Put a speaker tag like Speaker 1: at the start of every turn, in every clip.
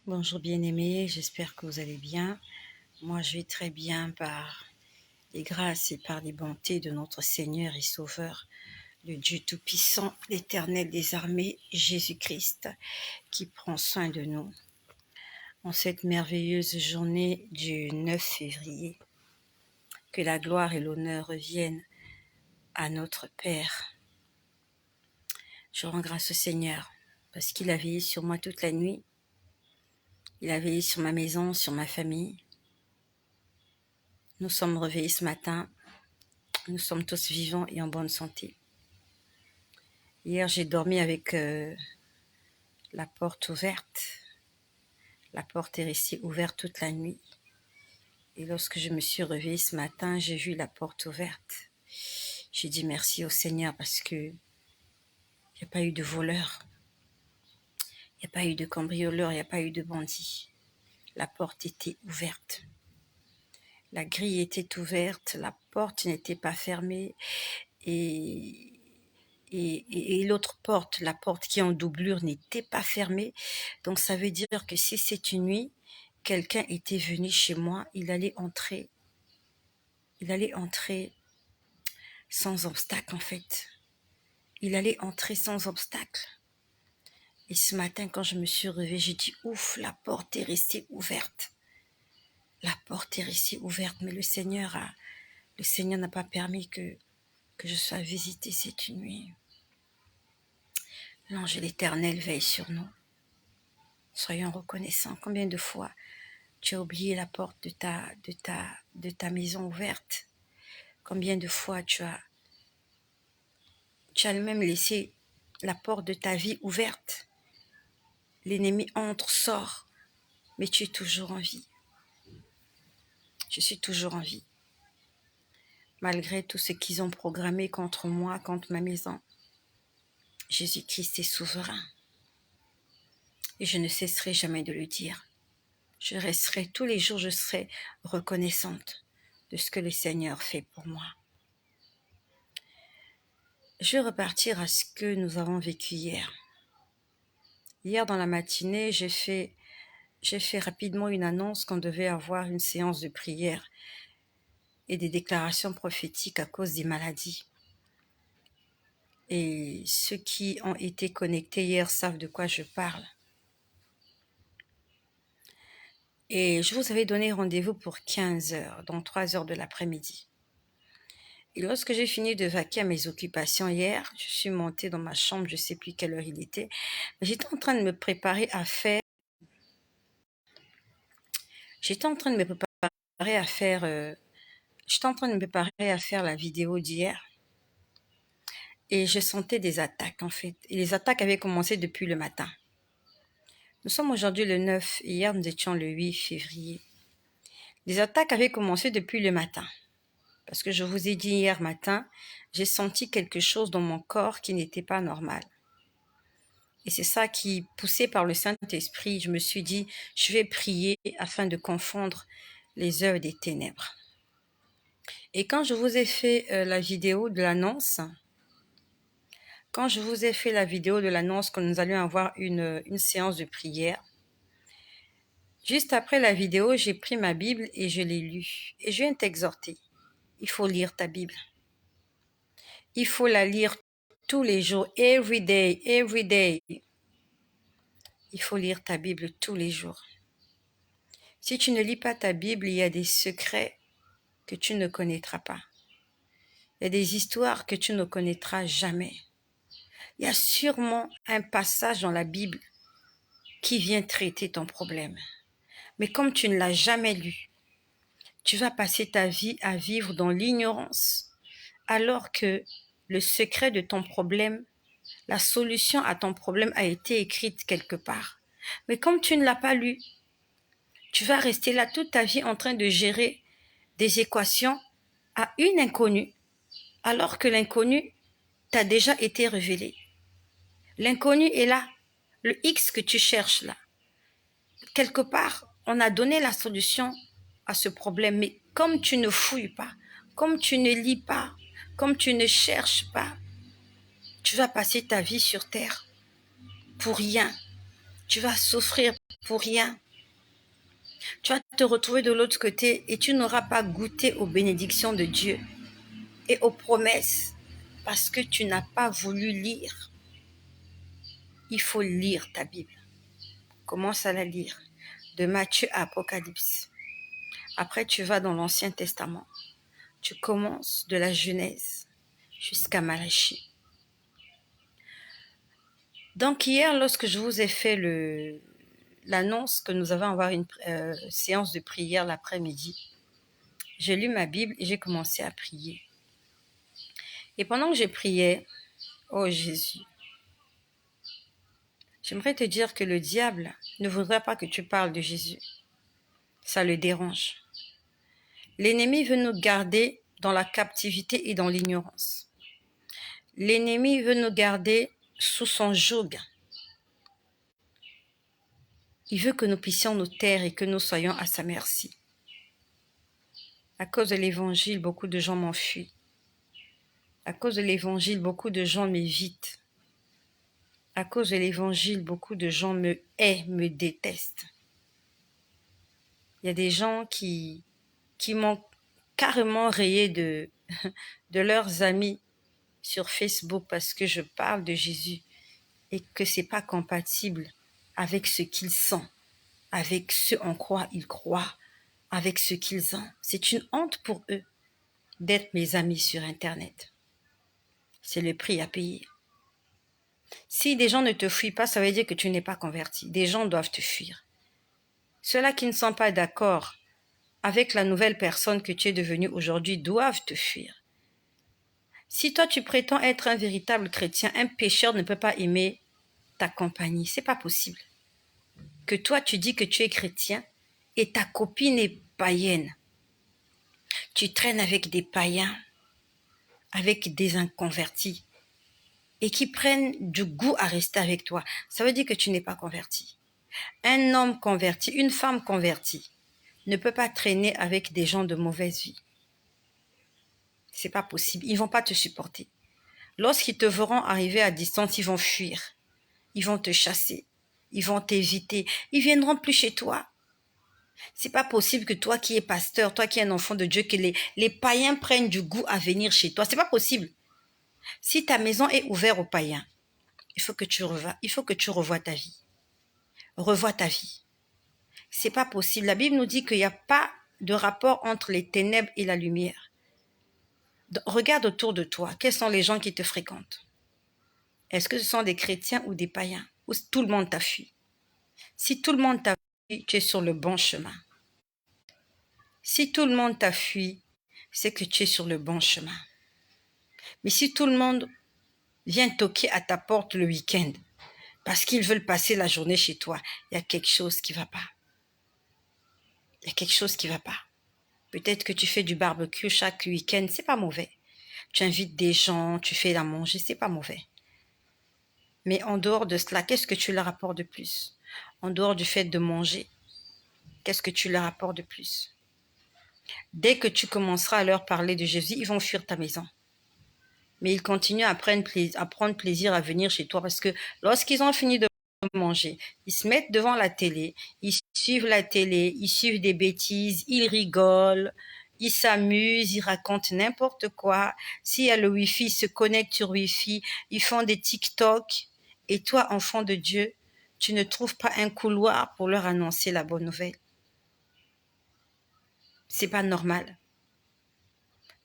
Speaker 1: Bonjour bien-aimés, j'espère que vous allez bien. Moi, je vais très bien par les grâces et par les bontés de notre Seigneur et Sauveur, le Dieu Tout-Puissant, l'Éternel des armées, Jésus-Christ, qui prend soin de nous. En cette merveilleuse journée du 9 février, que la gloire et l'honneur reviennent à notre Père. Je rends grâce au Seigneur parce qu'il a veillé sur moi toute la nuit. Il a veillé sur ma maison, sur ma famille. Nous sommes réveillés ce matin. Nous sommes tous vivants et en bonne santé. Hier, j'ai dormi avec la porte ouverte. La porte est restée ouverte toute la nuit. Et lorsque je me suis réveillée ce matin, j'ai vu la porte ouverte. J'ai dit merci au Seigneur parce que il n'y a pas eu de voleur, il n'y a pas eu de cambrioleur, il n'y a pas eu de bandit. La porte était ouverte. La grille était ouverte, la porte n'était pas fermée et l'autre porte, la porte qui est en doublure, n'était pas fermée. Donc ça veut dire que si c'est une nuit, quelqu'un était venu chez moi, il allait entrer sans obstacle en fait. Il allait entrer sans obstacle. Et ce matin, quand je me suis réveillée, j'ai dit ouf, la porte est restée ouverte. La porte est restée ouverte, mais le Seigneur n'a pas permis que je sois visitée cette nuit. L'ange de l'Éternel veille sur nous. Soyons reconnaissants. Combien de fois tu as oublié la porte de ta maison ouverte? Combien de fois tu as même laissé la porte de ta vie ouverte? L'ennemi entre, sort, mais tu es toujours en vie. Je suis toujours en vie. Malgré tout ce qu'ils ont programmé contre moi, contre ma maison, Jésus-Christ est souverain. Et je ne cesserai jamais de le dire. Je resterai tous les jours, je serai reconnaissante de ce que le Seigneur fait pour moi. Je vais repartir à ce que nous avons vécu hier. Hier dans la matinée, j'ai fait rapidement une annonce qu'on devait avoir une séance de prière et des déclarations prophétiques à cause des maladies. Et ceux qui ont été connectés hier savent de quoi je parle. Et je vous avais donné rendez-vous pour 15 heures, donc 3 heures de l'après-midi. Et lorsque j'ai fini de vaquer à mes occupations hier, je suis montée dans ma chambre, je ne sais plus quelle heure il était. J'étais en train de me préparer à faire la vidéo d'hier. Et je sentais des attaques en fait. Et les attaques avaient commencé depuis le matin. Nous sommes aujourd'hui le 9 et hier nous étions le 8 février. Les attaques avaient commencé depuis le matin. Parce que je vous ai dit hier matin, j'ai senti quelque chose dans mon corps qui n'était pas normal. Et c'est ça qui, poussé par le Saint-Esprit, je me suis dit, je vais prier afin de confondre les œuvres des ténèbres. Et quand je vous ai fait la vidéo de l'annonce, que nous allions avoir une séance de prière, juste après la vidéo, j'ai pris ma Bible et je l'ai lue. Et je viens t'exhorter, il faut lire ta Bible. Il faut la lire tous les jours, every day. Il faut lire ta Bible tous les jours. Si tu ne lis pas ta Bible, il y a des secrets que tu ne connaîtras pas. Il y a des histoires que tu ne connaîtras jamais. Il y a sûrement un passage dans la Bible qui vient traiter ton problème. Mais comme tu ne l'as jamais lu, tu vas passer ta vie à vivre dans l'ignorance, alors que le secret de ton problème, la solution à ton problème a été écrite quelque part. Mais comme tu ne l'as pas lu, tu vas rester là toute ta vie en train de gérer des équations à une inconnue, alors que l'inconnu t'a déjà été révélé. L'inconnu est là, le X que tu cherches là. Quelque part, on a donné la solution à ce problème, mais comme tu ne fouilles pas, comme tu ne lis pas, comme tu ne cherches pas, tu vas passer ta vie sur terre pour rien. Tu vas souffrir pour rien. Tu vas te retrouver de l'autre côté et tu n'auras pas goûté aux bénédictions de Dieu et aux promesses parce que tu n'as pas voulu lire. Il faut lire ta Bible. Commence à la lire, de Matthieu à Apocalypse. Après, tu vas dans l'Ancien Testament. Tu commences de la Genèse jusqu'à Malachie. Donc hier, lorsque je vous ai fait l'annonce que nous allons avoir une séance de prière l'après-midi, j'ai lu ma Bible et j'ai commencé à prier. Et pendant que j'ai prié, oh Jésus, j'aimerais te dire que le diable ne voudrait pas que tu parles de Jésus. Ça le dérange. L'ennemi veut nous garder dans la captivité et dans l'ignorance. L'ennemi veut nous garder sous son joug. Il veut que nous puissions nous taire et que nous soyons à sa merci. À cause de l'évangile, beaucoup de gens m'enfuient. À cause de l'évangile, beaucoup de gens m'évitent. À cause de l'évangile, beaucoup de gens me haïssent, me détestent. Il y a des gens qui m'ont carrément rayé de leurs amis sur Facebook parce que je parle de Jésus et que c'est pas compatible avec ce qu'ils sont, avec ce en quoi ils croient, avec ce qu'ils ont. C'est une honte pour eux d'être mes amis sur Internet. C'est le prix à payer. Si des gens ne te fuient pas, ça veut dire que tu n'es pas converti. Des gens doivent te fuir. Ceux-là qui ne sont pas d'accord avec la nouvelle personne que tu es devenue aujourd'hui doivent te fuir. Si toi tu prétends être un véritable chrétien, un pécheur ne peut pas aimer ta compagnie. C'est pas possible. Que toi tu dis que tu es chrétien et ta copine est païenne. Tu traînes avec des païens, avec des inconvertis et qui prennent du goût à rester avec toi. Ça veut dire que tu n'es pas converti. Un homme converti, une femme convertie ne peut pas traîner avec des gens de mauvaise vie. C'est pas possible. Ils vont pas te supporter. Lorsqu'ils te verront arriver à distance, ils vont fuir. Ils vont te chasser. Ils vont t'éviter. Ils viendront plus chez toi. C'est pas possible que toi qui es pasteur, toi qui es un enfant de Dieu, que les païens prennent du goût à venir chez toi. C'est pas possible. Si ta maison est ouverte aux païens, il faut que tu revoies ta vie. Revois ta vie. C'est pas possible. La Bible nous dit qu'il n'y a pas de rapport entre les ténèbres et la lumière. Regarde autour de toi. Quels sont les gens qui te fréquentent? Est-ce que ce sont des chrétiens ou des païens? Ou tout le monde t'a fui? Si tout le monde t'a fui, tu es sur le bon chemin. Si tout le monde t'a fui, c'est que tu es sur le bon chemin. Mais si tout le monde vient toquer à ta porte le week-end parce qu'ils veulent passer la journée chez toi, il y a quelque chose qui ne va pas. Il y a quelque chose qui ne va pas. Peut-être que tu fais du barbecue chaque week-end, c'est pas mauvais. Tu invites des gens, tu fais à manger, c'est pas mauvais. Mais en dehors de cela, qu'est-ce que tu leur apportes de plus? En dehors du fait de manger, qu'est-ce que tu leur apportes de plus? Dès que tu commenceras à leur parler de Jésus, ils vont fuir ta maison. Mais ils continuent à prendre plaisir à venir chez toi parce que lorsqu'ils ont fini de manger, ils se mettent devant la télé, ils suivent la télé, ils suivent des bêtises, ils rigolent, ils s'amusent, ils racontent n'importe quoi. S'il y a le Wi-Fi, ils se connectent sur Wi-Fi, ils font des TikTok. Et toi, enfant de Dieu, tu ne trouves pas un couloir pour leur annoncer la bonne nouvelle. C'est pas normal.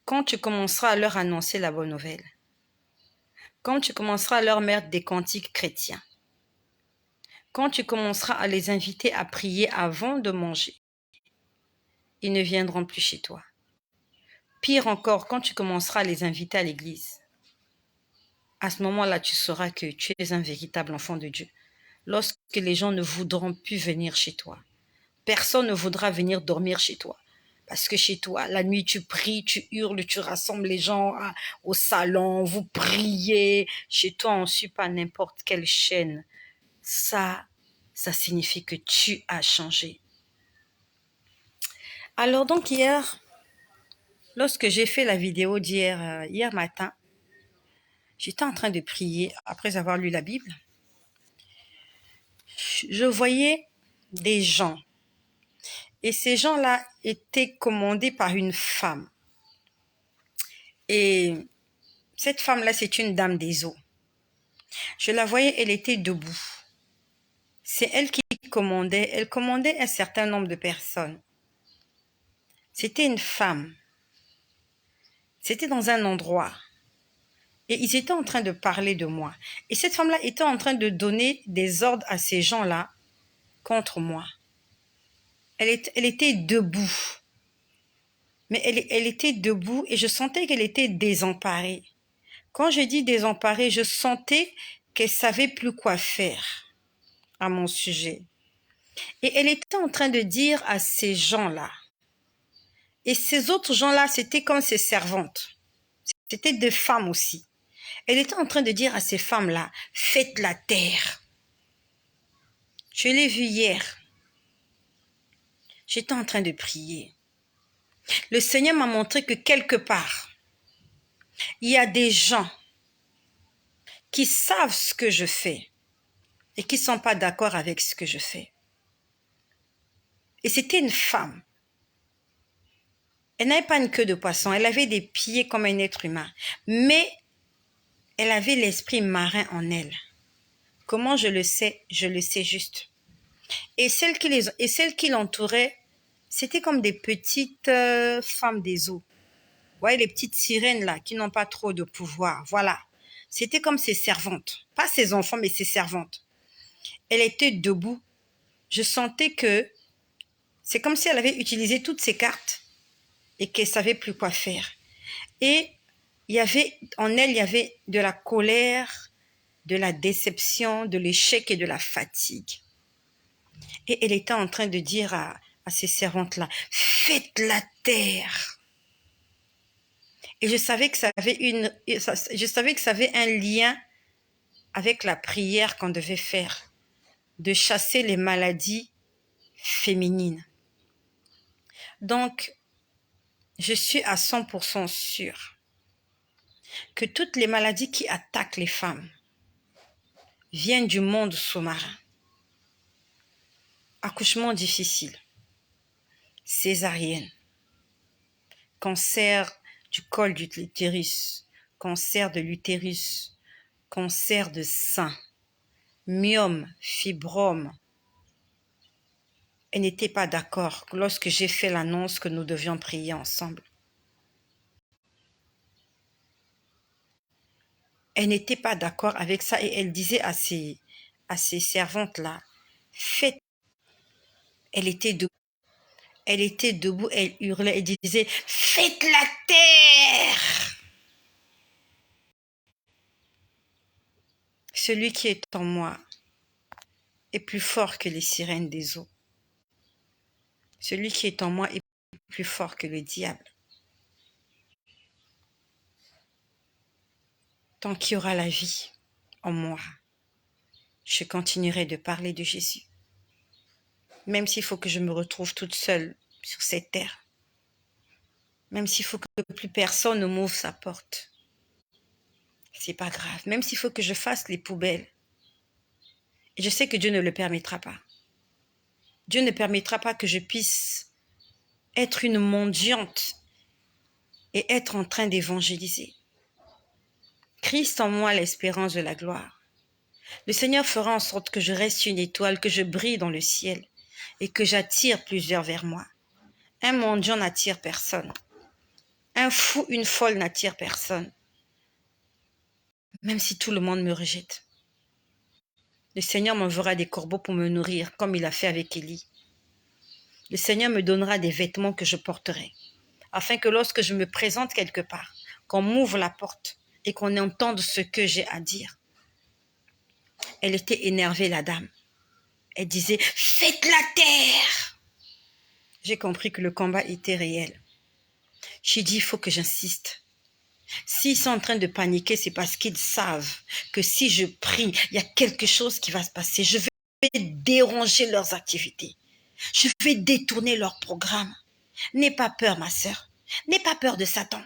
Speaker 1: Quand tu commenceras à leur annoncer la bonne nouvelle, quand tu commenceras à leur mettre des cantiques chrétiens, quand tu commenceras à les inviter à prier avant de manger, ils ne viendront plus chez toi. Pire encore, quand tu commenceras à les inviter à l'église, à ce moment-là, tu sauras que tu es un véritable enfant de Dieu. Lorsque les gens ne voudront plus venir chez toi, personne ne voudra venir dormir chez toi. Parce que chez toi, la nuit, tu pries, tu hurles, tu rassembles les gens au salon, vous priez. Chez toi, on ne suit pas n'importe quelle chaîne. Ça signifie que tu as changé. Alors donc hier, lorsque j'ai fait la vidéo d'hier, hier matin, j'étais en train de prier après avoir lu la Bible. Je voyais des gens. Et ces gens-là étaient commandés par une femme. Et cette femme-là, c'est une dame des eaux. Je la voyais, elle était debout. C'est elle qui commandait. Elle commandait un certain nombre de personnes. C'était une femme. C'était dans un endroit. Et ils étaient en train de parler de moi. Et cette femme-là était en train de donner des ordres à ces gens-là contre moi. Elle était debout. Mais elle était debout et je sentais qu'elle était désemparée. Quand je dis désemparée, je sentais qu'elle savait plus quoi faire à mon sujet. Et elle était en train de dire à ces gens-là, et ces autres gens-là, c'était comme ses servantes. C'était des femmes aussi. Elle était en train de dire à ces femmes-là, faites la terre. Je l'ai vu hier. J'étais en train de prier. Le Seigneur m'a montré que quelque part, il y a des gens qui savent ce que je fais et qui ne sont pas d'accord avec ce que je fais. Et c'était une femme. Elle n'avait pas une queue de poisson, elle avait des pieds comme un être humain, mais elle avait l'esprit marin en elle. Comment je le sais? Je le sais juste. Et celles qui l'entouraient, c'était comme des petites femmes des eaux. Vous voyez, les petites sirènes là, qui n'ont pas trop de pouvoir. Voilà. C'était comme ses servantes. Pas ses enfants, mais ses servantes. Elle était debout. Je sentais que c'est comme si elle avait utilisé toutes ses cartes et qu'elle savait plus quoi faire. Et en elle, il y avait de la colère, de la déception, de l'échec et de la fatigue. Et elle était en train de dire à ces servantes-là, faites la terre. Et je savais que ça avait un lien avec la prière qu'on devait faire, de chasser les maladies féminines. Donc, je suis à 100% sûre que toutes les maladies qui attaquent les femmes viennent du monde sous-marin. Accouchement difficile, césarienne, cancer du col de l'utérus, cancer de l'utérus, cancer de sein, myome, fibrome. Elle n'était pas d'accord lorsque j'ai fait l'annonce que nous devions prier ensemble. Elle n'était pas d'accord avec ça et elle disait à ces servantes-là, faites. Elle était debout, elle hurlait, elle disait, faites la terre. Celui qui est en moi est plus fort que les sirènes des eaux. Celui qui est en moi est plus fort que le diable. Tant qu'il y aura la vie en moi, je continuerai de parler de Jésus. Même s'il faut que je me retrouve toute seule sur cette terre. Même s'il faut que plus personne ne m'ouvre sa porte. C'est pas grave. Même s'il faut que je fasse les poubelles. Et je sais que Dieu ne le permettra pas. Dieu ne permettra pas que je puisse être une mendiante et être en train d'évangéliser. Christ en moi, l'espérance de la gloire. Le Seigneur fera en sorte que je reste une étoile, que je brille dans le ciel et que j'attire plusieurs vers moi. Un mendiant n'attire personne. Un fou, une folle n'attire personne. Même si tout le monde me rejette. Le Seigneur m'enverra des corbeaux pour me nourrir, comme il a fait avec Élie. Le Seigneur me donnera des vêtements que je porterai, afin que lorsque je me présente quelque part, qu'on m'ouvre la porte et qu'on entende ce que j'ai à dire. Elle était énervée, la dame. Elle disait, faites la terre. J'ai compris que le combat était réel. J'ai dit, il faut que j'insiste. S'ils sont en train de paniquer, c'est parce qu'ils savent que si je prie, il y a quelque chose qui va se passer. Je vais déranger leurs activités. Je vais détourner leur programme. N'aie pas peur, ma sœur. N'aie pas peur de Satan.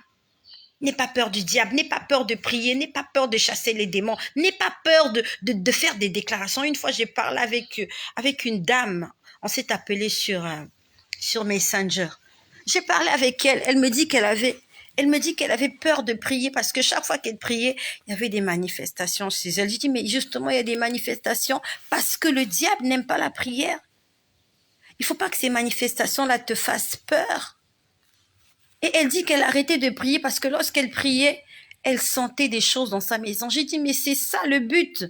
Speaker 1: N'aie pas peur du diable. N'aie pas peur de prier. N'aie pas peur de chasser les démons. N'aie pas peur de faire des déclarations. Une fois, j'ai parlé avec une dame On s'est appelé sur Messenger. J'ai parlé avec elle. Elle me dit qu'elle avait peur de prier parce que chaque fois qu'elle priait, il y avait des manifestations chez elle. J'ai dit, mais justement, il y a des manifestations parce que le diable n'aime pas la prière. Il ne faut pas que ces manifestations-là te fassent peur. Et elle dit qu'elle arrêtait de prier parce que lorsqu'elle priait, elle sentait des choses dans sa maison. J'ai dit, mais c'est ça le but.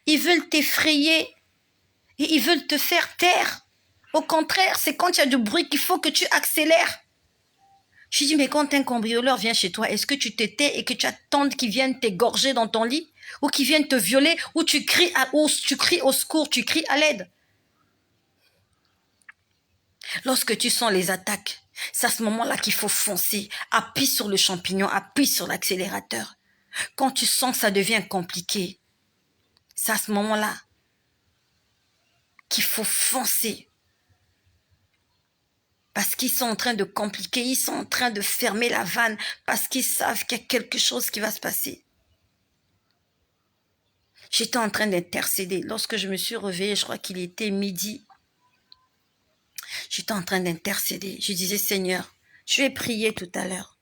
Speaker 1: Ils veulent t'effrayer et ils veulent te faire taire. Au contraire, c'est quand il y a du bruit qu'il faut que tu accélères. Je dis, mais quand un cambrioleur vient chez toi, est-ce que tu te tais et que tu attends qu'il vienne t'égorger dans ton lit? Ou qu'il vienne te violer? Ou tu cries au secours, tu cries à l'aide? Lorsque tu sens les attaques, c'est à ce moment-là qu'il faut foncer. Appuie sur le champignon, appuie sur l'accélérateur. Quand tu sens que ça devient compliqué, c'est à ce moment-là qu'il faut foncer. Parce qu'ils sont en train de compliquer, ils sont en train de fermer la vanne, parce qu'ils savent qu'il y a quelque chose qui va se passer. J'étais en train d'intercéder. Lorsque je me suis réveillée, je crois qu'il était midi. J'étais en train d'intercéder. Je disais, Seigneur, je vais prier tout à l'heure.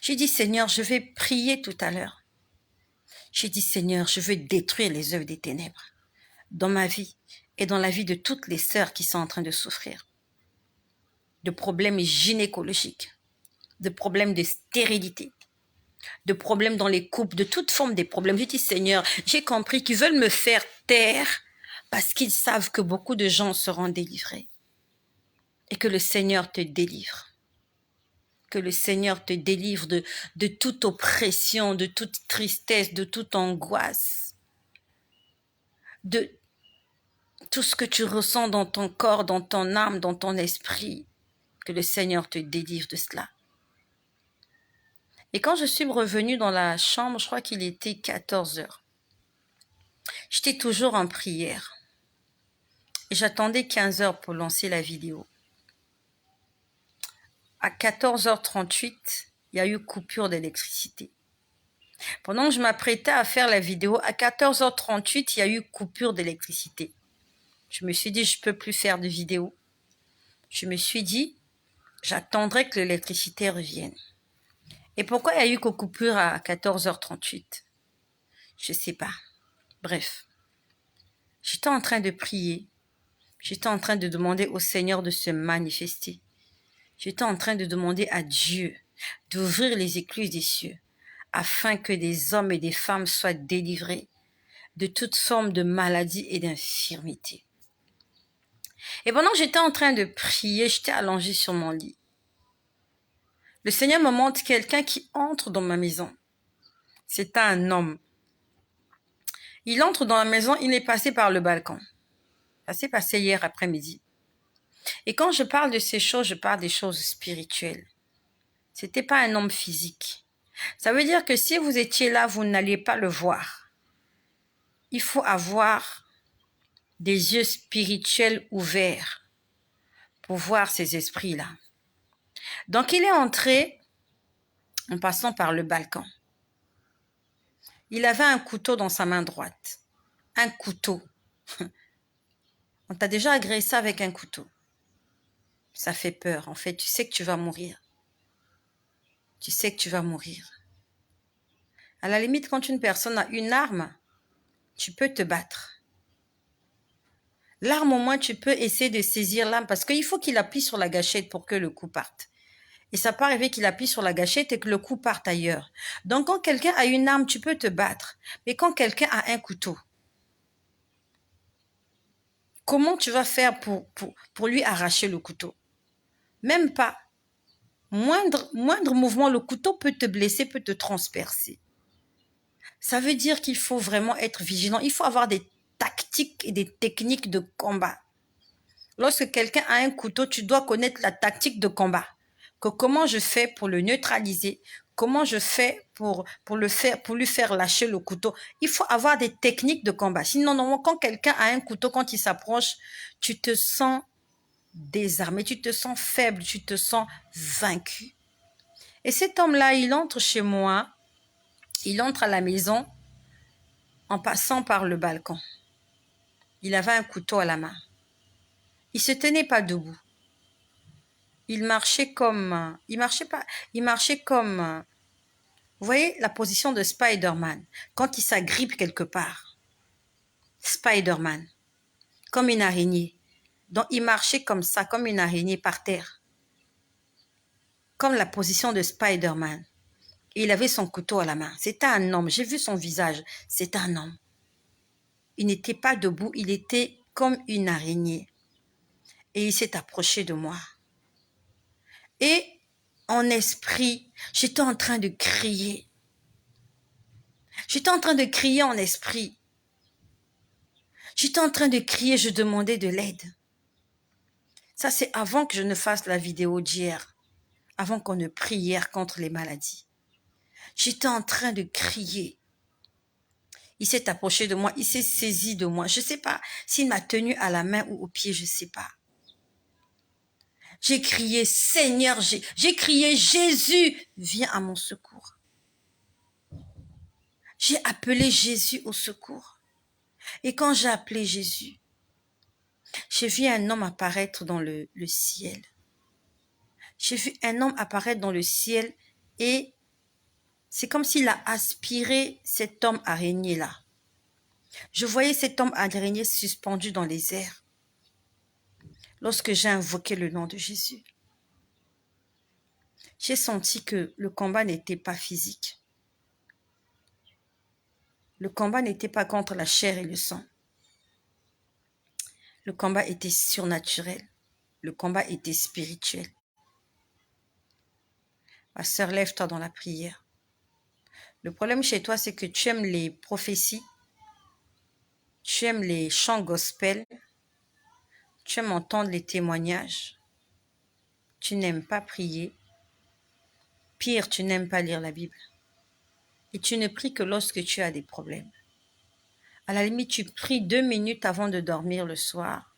Speaker 1: J'ai dit, Seigneur, je vais prier tout à l'heure. J'ai dit, Seigneur, je veux détruire les œuvres des ténèbres dans ma vie et dans la vie de toutes les sœurs qui sont en train de souffrir de problèmes gynécologiques, de problèmes de stérilité, de problèmes dans les couples, de toute forme des problèmes. Je dis, Seigneur, j'ai compris qu'ils veulent me faire taire parce qu'ils savent que beaucoup de gens seront délivrés et que le Seigneur te délivre. Que le Seigneur te délivre de toute oppression, de toute tristesse, de toute angoisse, de tout ce que tu ressens dans ton corps, dans ton âme, dans ton esprit. Que le Seigneur te délivre de cela. Et quand je suis revenue dans la chambre, je crois qu'il était 14 heures. J'étais toujours en prière. Et j'attendais 15 heures pour lancer la vidéo. À 14h38, il y a eu coupure d'électricité. Pendant que je m'apprêtais à faire la vidéo, à 14h38, il y a eu coupure d'électricité. Je me suis dit, je ne peux plus faire de vidéo. Je me suis dit, j'attendrai que l'électricité revienne. Et pourquoi il y a eu coupure à 14h38? Je ne sais pas. Bref. J'étais en train de prier. J'étais en train de demander au Seigneur de se manifester. J'étais en train de demander à Dieu d'ouvrir les écluses des cieux afin que des hommes et des femmes soient délivrés de toute forme de maladie et d'infirmité. Et pendant que j'étais en train de prier, j'étais allongée sur mon lit. Le Seigneur me montre quelqu'un qui entre dans ma maison. C'est un homme. Il entre dans la maison, il est passé par le balcon. Ça s'est passé hier après-midi. Et quand je parle de ces choses, je parle des choses spirituelles. C'était pas un homme physique. Ça veut dire que si vous étiez là, vous n'alliez pas le voir. Il faut avoir des yeux spirituels ouverts pour voir ces esprits-là. Donc il est entré en passant par le balcon. Il avait un couteau dans sa main droite. Un couteau. On t'a déjà agressé avec un couteau. Ça fait peur. En fait, tu sais que tu vas mourir. Tu sais que tu vas mourir. À la limite, quand une personne a une arme, tu peux te battre. L'arme, au moins, tu peux essayer de saisir l'arme parce qu'il faut qu'il appuie sur la gâchette pour que le coup parte. Et ça peut arriver qu'il appuie sur la gâchette et que le coup parte ailleurs. Donc, quand quelqu'un a une arme, tu peux te battre. Mais quand quelqu'un a un couteau, comment tu vas faire pour lui arracher le couteau? Même pas. Moindre mouvement, le couteau peut te blesser, peut te transpercer. Ça veut dire qu'il faut vraiment être vigilant. Il faut avoir des tactiques et des techniques de combat. Lorsque quelqu'un a un couteau, tu dois connaître la tactique de combat. Que comment je fais pour le neutraliser, comment je fais pour lui faire lâcher le couteau. Il faut avoir des techniques de combat. Sinon, normalement, quand quelqu'un a un couteau, quand il s'approche, tu te sens désarmé, tu te sens faible, tu te sens vaincu. Et cet homme-là, il entre chez moi, il entre à la maison en passant par le balcon. Il avait un couteau à la main. Il se tenait pas debout. Il marchait comme... Il marchait comme... Vous voyez la position de Spider-Man quand il s'agrippe quelque part. Spider-Man, comme une araignée. Donc il marchait comme ça, comme une araignée par terre. Comme la position de Spider-Man. Et il avait son couteau à la main. C'était un homme. J'ai vu son visage. C'était un homme. Il n'était pas debout. Il était comme une araignée. Et il s'est approché de moi. Et en esprit, j'étais en train de crier. J'étais en train de crier en esprit. J'étais en train de crier, je demandais de l'aide. Ça, c'est avant que je ne fasse la vidéo d'hier. Avant qu'on ne prie hier contre les maladies. J'étais en train de crier. Il s'est approché de moi, il s'est saisi de moi. Je ne sais pas s'il m'a tenu à la main ou au pied, je ne sais pas. J'ai crié, Seigneur, j'ai crié, Jésus, viens à mon secours. J'ai appelé Jésus au secours. Et quand j'ai appelé Jésus, j'ai vu un homme apparaître dans le ciel. J'ai vu un homme apparaître dans le ciel et c'est comme s'il a aspiré cet homme araignée-là. Je voyais cet homme araignée suspendu dans les airs lorsque j'ai invoqué le nom de Jésus. J'ai senti que le combat n'était pas physique. Le combat n'était pas contre la chair et le sang. Le combat était surnaturel. Le combat était spirituel. Ma sœur, lève-toi dans la prière. Le problème chez toi, c'est que tu aimes les prophéties, tu aimes les chants gospel, tu aimes entendre les témoignages, tu n'aimes pas prier. Pire, tu n'aimes pas lire la Bible. Et tu ne pries que lorsque tu as des problèmes. À la limite, tu pries 2 minutes avant de dormir le soir.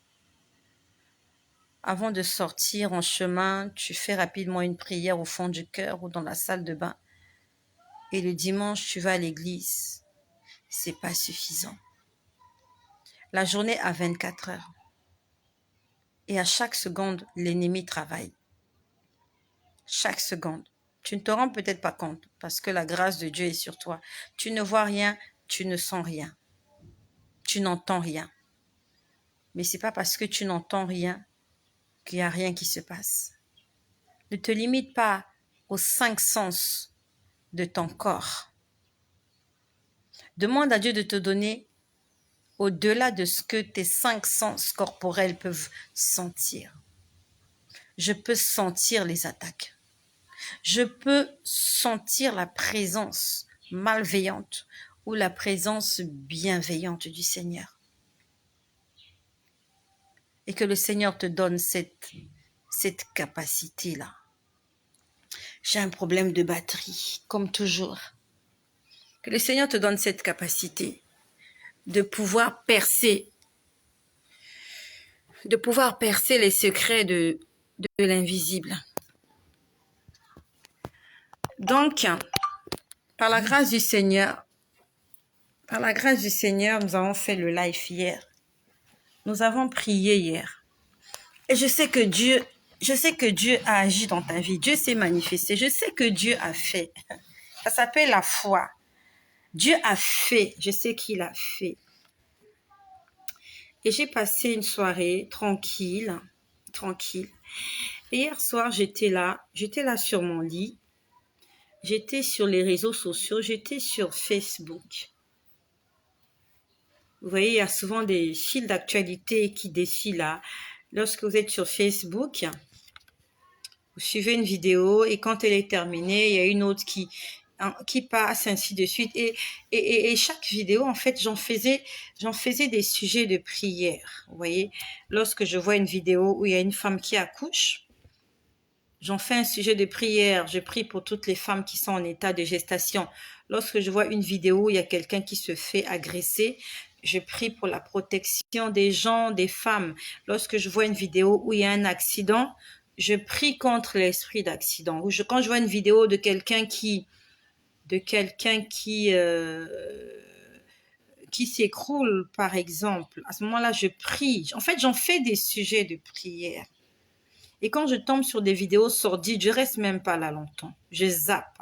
Speaker 1: Avant de sortir en chemin, tu fais rapidement une prière au fond du cœur ou dans la salle de bain. Et le dimanche, tu vas à l'église. C'est pas suffisant. La journée a 24 heures. Et à chaque seconde, l'ennemi travaille. Chaque seconde. Tu ne te rends peut-être pas compte parce que la grâce de Dieu est sur toi. Tu ne vois rien, tu ne sens rien. Tu n'entends rien. Mais ce n'est pas parce que tu n'entends rien qu'il n'y a rien qui se passe. Ne te limite pas aux 5 sens de ton corps. Demande à Dieu de te donner au-delà de ce que tes 5 sens corporels peuvent sentir. Je peux sentir les attaques. Je peux sentir la présence malveillante ou la présence bienveillante du Seigneur. Et que le Seigneur te donne cette capacité-là. J'ai un problème de batterie, comme toujours. Que le Seigneur te donne cette capacité de pouvoir percer les secrets de l'invisible. Donc, par la grâce du Seigneur, nous avons fait le live hier. Nous avons prié hier. Et je sais que Dieu a agi dans ta vie. Dieu s'est manifesté. Je sais que Dieu a fait. Ça s'appelle la foi. Dieu a fait. Je sais qu'il a fait. Et j'ai passé une soirée tranquille. Et hier soir, j'étais là sur mon lit. J'étais sur les réseaux sociaux. J'étais sur Facebook. Vous voyez, il y a souvent des fils d'actualité qui défilent là. Lorsque vous êtes sur Facebook, vous suivez une vidéo et quand elle est terminée, il y a une autre qui passe, ainsi de suite. Et chaque vidéo, en fait, j'en faisais des sujets de prière. Vous voyez, lorsque je vois une vidéo où il y a une femme qui accouche, j'en fais un sujet de prière. Je prie pour toutes les femmes qui sont en état de gestation. Lorsque je vois une vidéo où il y a quelqu'un qui se fait agresser, je prie pour la protection des gens, des femmes. Lorsque je vois une vidéo où il y a un accident, je prie contre l'esprit d'accident. Quand je vois une vidéo de quelqu'un qui qui s'écroule, par exemple, à ce moment-là, je prie. En fait, j'en fais des sujets de prière. Et quand je tombe sur des vidéos sordides, je reste même pas là longtemps. Je zappe.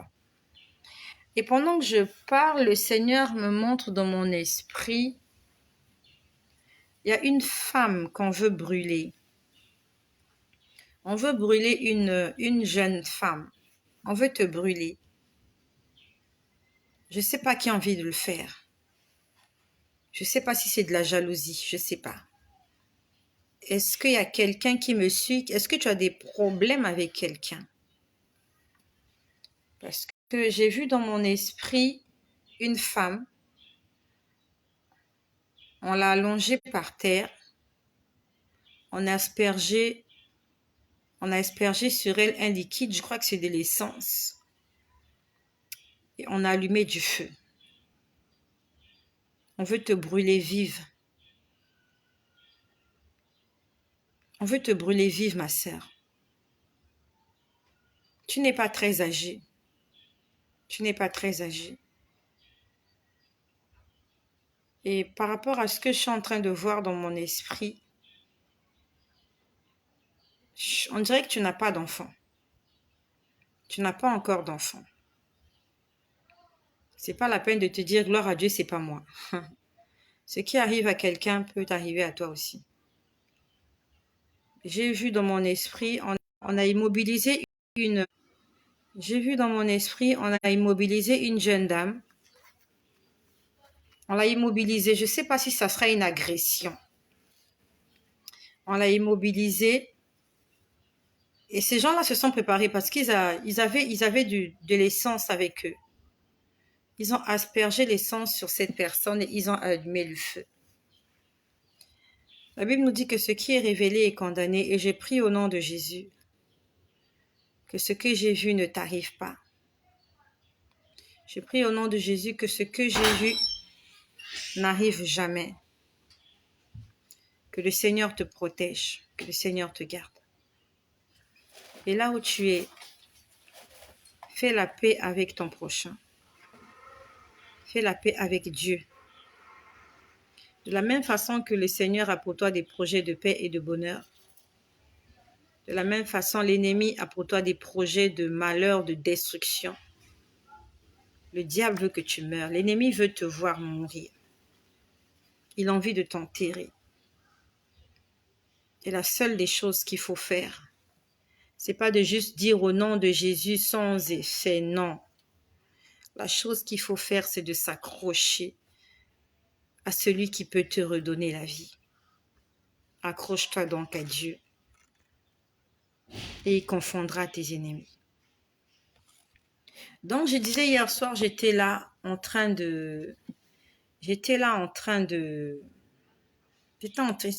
Speaker 1: Et pendant que je parle, le Seigneur me montre dans mon esprit, il y a une femme qu'on veut brûler. On veut brûler une jeune femme. On veut te brûler. Je ne sais pas qui a envie de le faire. Je ne sais pas si c'est de la jalousie. Je ne sais pas. Est-ce qu'il y a quelqu'un qui me suit? Est-ce que tu as des problèmes avec quelqu'un? Parce que j'ai vu dans mon esprit une femme. On l'a allongée par terre. On a aspergé sur elle un liquide. Je crois que c'est de l'essence. Et on a allumé du feu. On veut te brûler vive. On veut te brûler vive, ma sœur. Tu n'es pas très âgée. Tu n'es pas très âgée. Et par rapport à ce que je suis en train de voir dans mon esprit, on dirait que tu n'as pas d'enfant. Tu n'as pas encore d'enfant. C'est pas la peine de te dire gloire à Dieu, c'est pas moi. Ce qui arrive à quelqu'un peut arriver à toi aussi. J'ai vu dans mon esprit, on a immobilisé une... J'ai vu dans mon esprit, on a immobilisé une jeune dame. On l'a immobilisée. Je ne sais pas si ça sera une agression. On l'a immobilisée. Et ces gens-là se sont préparés parce qu'ils avaient de l'essence avec eux. Ils ont aspergé l'essence sur cette personne et ils ont allumé le feu. La Bible nous dit que ce qui est révélé est condamné et j'ai pris au nom de Jésus que ce que j'ai vu ne t'arrive pas. J'ai pris au nom de Jésus que ce que j'ai vu n'arrive jamais. Que le Seigneur te protège, que le Seigneur te garde. Et là où tu es, fais la paix avec ton prochain. Fais la paix avec Dieu. De la même façon que le Seigneur a pour toi des projets de paix et de bonheur, de la même façon, l'ennemi a pour toi des projets de malheur, de destruction. Le diable veut que tu meurs. L'ennemi veut te voir mourir. Il a envie de t'enterrer. Et la seule des choses qu'il faut faire, c'est pas de juste dire au nom de Jésus sans effet, non. La chose qu'il faut faire, c'est de s'accrocher à celui qui peut te redonner la vie. Accroche-toi donc à Dieu et il confondra tes ennemis. Donc, je disais hier soir, j'étais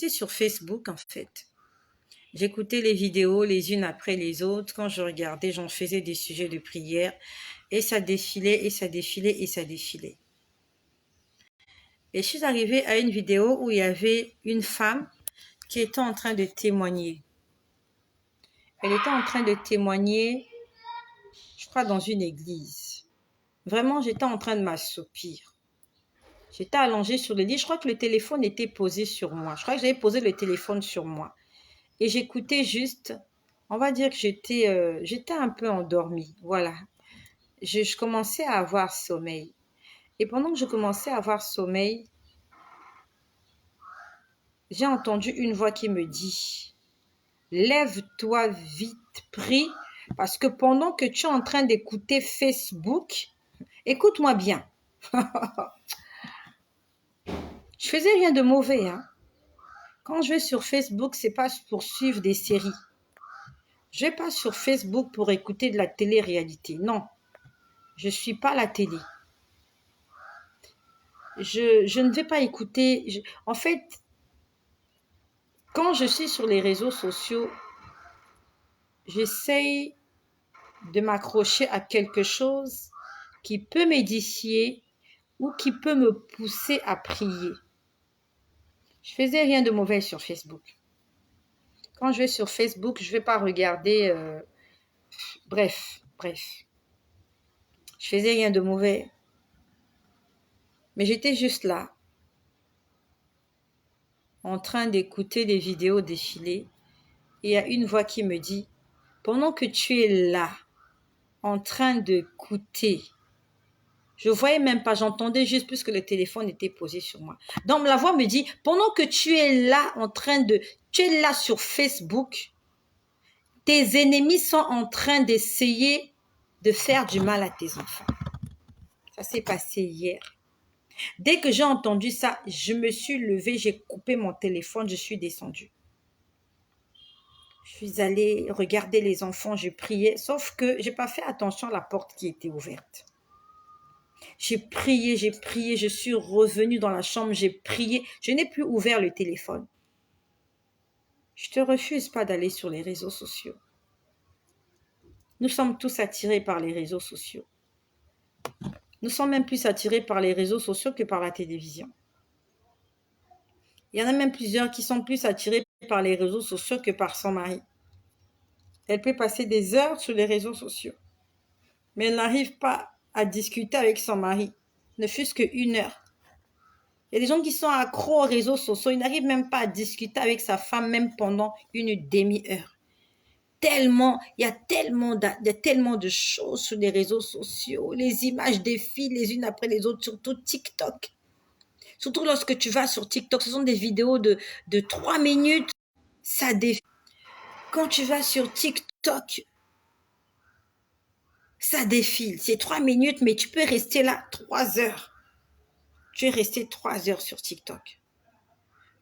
Speaker 1: sur Facebook en fait. J'écoutais les vidéos les unes après les autres. Quand je regardais, j'en faisais des sujets de prière et ça défilait et ça défilait et ça défilait. Et je suis arrivée à une vidéo où il y avait une femme qui était en train de témoigner. Elle était en train de témoigner, je crois, dans une église. Vraiment, j'étais en train de m'assoupir. J'étais allongée sur le lit. Je crois que le téléphone était posé sur moi. Je crois que j'avais posé le téléphone sur moi. Et j'écoutais juste, on va dire que j'étais un peu endormie. Voilà. Je commençais à avoir sommeil. Et pendant que je commençais à avoir sommeil, j'ai entendu une voix qui me dit, lève-toi vite, prie, parce que pendant que tu es en train d'écouter Facebook, écoute-moi bien. Je faisais rien de mauvais, hein. Quand je vais sur Facebook, c'est pas pour suivre des séries. Je vais pas sur Facebook pour écouter de la télé-réalité. Non, je suis pas la télé. Je ne vais pas écouter. En fait, quand je suis sur les réseaux sociaux, j'essaye de m'accrocher à quelque chose qui peut m'édifier ou qui peut me pousser à prier. Je faisais rien de mauvais sur Facebook. Quand je vais sur Facebook, je ne vais pas regarder... Bref. Je faisais rien de mauvais. Mais j'étais juste là. en train d'écouter des vidéos défiler. Et il y a une voix qui me dit, pendant que tu es là, en train d'écouter, je voyais même pas, j'entendais juste puisque le téléphone était posé sur moi. Donc la voix me dit, pendant que tu es là, tu es là sur Facebook, tes ennemis sont en train d'essayer de faire du mal à tes enfants. Ça s'est passé hier. Dès que j'ai entendu ça, je me suis levée, j'ai coupé mon téléphone, je suis descendue. Je suis allée regarder les enfants, je priais, sauf que je n'ai pas fait attention à la porte qui était ouverte. J'ai prié, je suis revenue dans la chambre, j'ai prié, je n'ai plus ouvert le téléphone. Je ne te refuse pas d'aller sur les réseaux sociaux. Nous sommes tous attirés par les réseaux sociaux. Nous sommes même plus attirés par les réseaux sociaux que par la télévision. Il y en a même plusieurs qui sont plus attirés par les réseaux sociaux que par son mari. Elle peut passer des heures sur les réseaux sociaux, mais elle n'arrive pas à discuter avec son mari, ne fût-ce qu'une heure. Il y a des gens qui sont accros aux réseaux sociaux, ils n'arrivent même pas à discuter avec sa femme, même pendant une demi-heure. Il y a tellement de choses sur les réseaux sociaux, les images défilent les unes après les autres, surtout TikTok. Surtout lorsque tu vas sur TikTok, ce sont des vidéos de 3 minutes, ça défile. Quand tu vas sur TikTok, ça défile. C'est 3 minutes, mais tu peux rester là 3 heures. Tu es resté 3 heures sur TikTok.